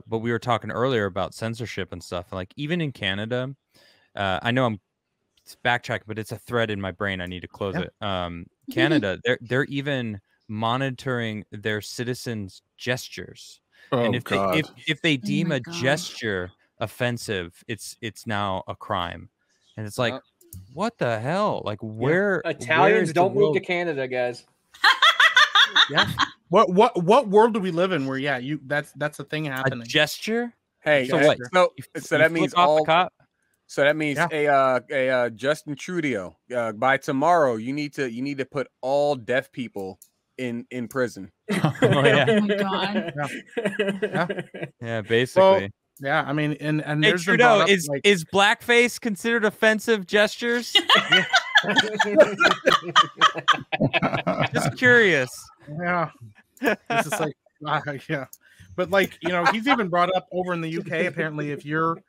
but we were talking earlier about censorship and stuff. Like even in Canada, I know I'm backtracking, but it's a thread in my brain. I need to close it. Canada, they're even monitoring their citizens' gestures, and if they deem a gesture offensive, it's now a crime, and it's like, what the hell? Like where Italians don't move to Canada, guys. Yeah. What world do we live in where that's a thing happening? A gesture? Hey, so what? So that means all. So that means Yeah. Justin Trudeau. By tomorrow, you need to put all deaf people in prison. Oh, yeah. Oh my god. Yeah, basically. Well, yeah, I mean, and hey, there's Trudeau, up, is blackface considered offensive gestures? Just curious. Yeah. It's just like yeah. But like, he's even brought up over in the UK, apparently if your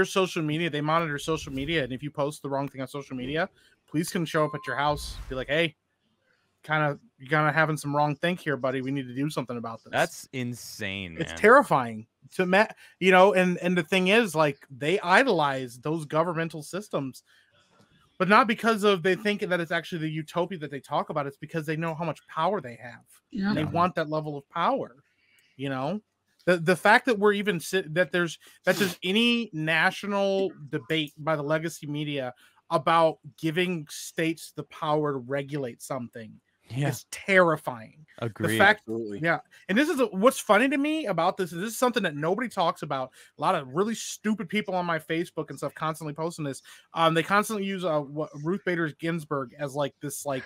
social media, they monitor social media, and if you post the wrong thing on social media, police can show up at your house, be like, hey, you're kind of having some wrong think here, buddy. We need to do something about this. That's insane, man. It's terrifying to and the thing is, like, they idolize those governmental systems, but not because they think that it's actually the utopia that they talk about. It's because they know how much power they have. Yeah. And they want that level of power. The fact that we're even that there's any national debate by the legacy media about giving states the power to regulate something is terrifying. Agreed. The fact, Absolutely. yeah. And this is what's funny to me about this is something that nobody talks about. A lot of really stupid people on my Facebook and stuff constantly posting this. They constantly use Ruth Bader Ginsburg as like this like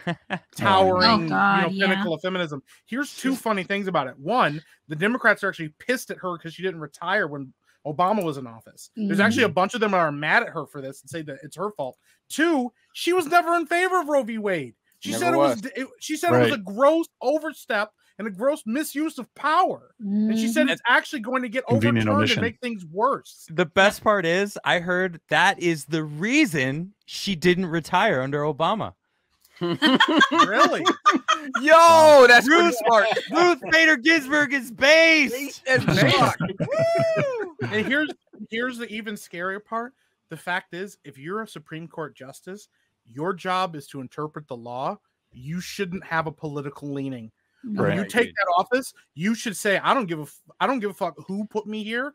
towering pinnacle of feminism. Here's two funny things about it. One, the Democrats are actually pissed at her because she didn't retire when Obama was in office. There's actually a bunch of them that are mad at her for this and say that it's her fault. Two, she was never in favor of Roe v. Wade. She said it was a gross overstep and a gross misuse of power. And she said it's actually going to get overturned and make things worse. The best part is I heard that is the reason she didn't retire under Obama. Really? Yo, that's pretty smart. Ruth Bader Ginsburg is based. And here's the even scarier part. The fact is, if you're a Supreme Court justice, your job is to interpret the law. You shouldn't have a political leaning. When you take that office, you should say, I don't give a fuck who put me here.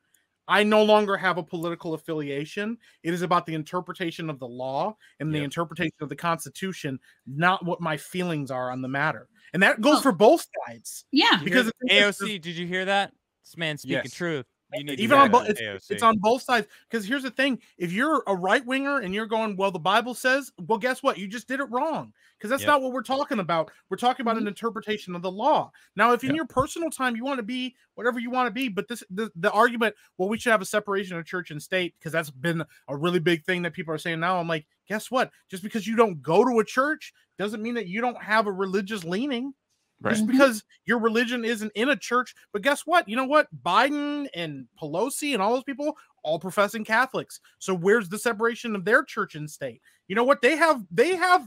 I no longer have a political affiliation. It is about the interpretation of the law and the interpretation of the Constitution, not what my feelings are on the matter. And that goes for both sides. Yeah. Because AOC, did you hear that? This man speaking truth. You need even on it's on both sides. Because here's the thing: if you're a right winger and you're going, well, the Bible says, well, guess what? You just did it wrong. Because that's not what we're talking about. We're talking about an interpretation of the law. Now, if in your personal time you want to be whatever you want to be, but the argument, well, we should have a separation of church and state, because that's been a really big thing that people are saying now. I'm like, guess what? Just because you don't go to a church doesn't mean that you don't have a religious leaning. Right. Just because your religion isn't in a church. But guess what? You know what? Biden and Pelosi and all those people, all professing Catholics. So where's the separation of their church and state? You know what? They have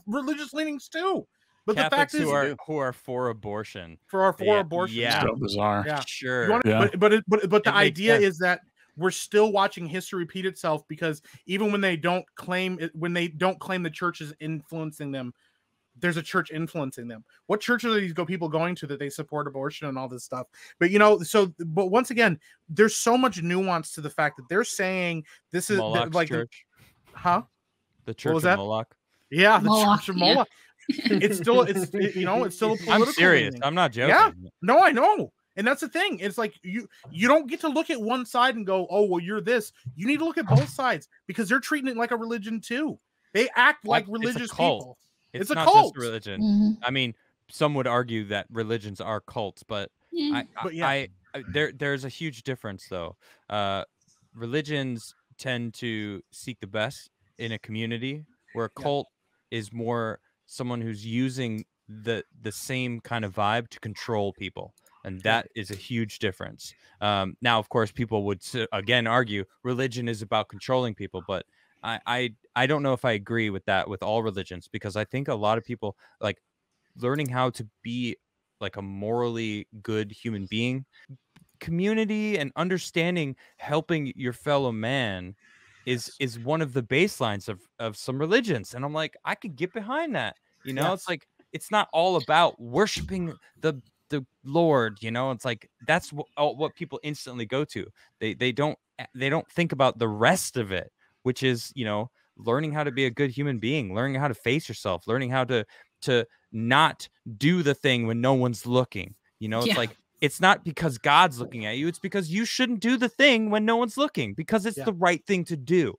religious leanings too. But Catholics the fact is, who are for abortion. Abortion. Yeah. So bizarre. Yeah. Sure. But the idea is that we're still watching history repeat itself, because even when they don't claim the church is influencing them, there's a church influencing them. What churches are these people going to that they support abortion and all this stuff? But but once again, there's so much nuance to the fact that they're saying this is like church. The church of Moloch. Yeah, the church of Moloch. It's still it's still a political. I'm serious. leaning. I'm not joking. Yeah, no, I know. And that's the thing. It's like you don't get to look at one side and go, oh, well, you're this. You need to look at both sides, because they're treating it like a religion too. They act like religious people. It's a not cult. just a religion. I mean, some would argue that religions are cults, but there's a huge difference, though. Religions tend to seek the best in a community, where a cult is more someone who's using the same kind of vibe to control people. And that is a huge difference. Now, of course, people would again argue religion is about controlling people, but I don't know if I agree with that with all religions, because I think a lot of people, like, learning how to be like a morally good human being community and understanding, helping your fellow man is one of the baselines of some religions. And I'm like, I could get behind that. You know, it's like, it's not all about worshiping the Lord, you know. It's like that's what people instantly go to. They don't think about the rest of it, which is, you know, learning how to be a good human being, learning how to face yourself, learning how to not do the thing when no one's looking. You know, it's like, it's not because God's looking at you, it's because you shouldn't do the thing when no one's looking, because it's the right thing to do.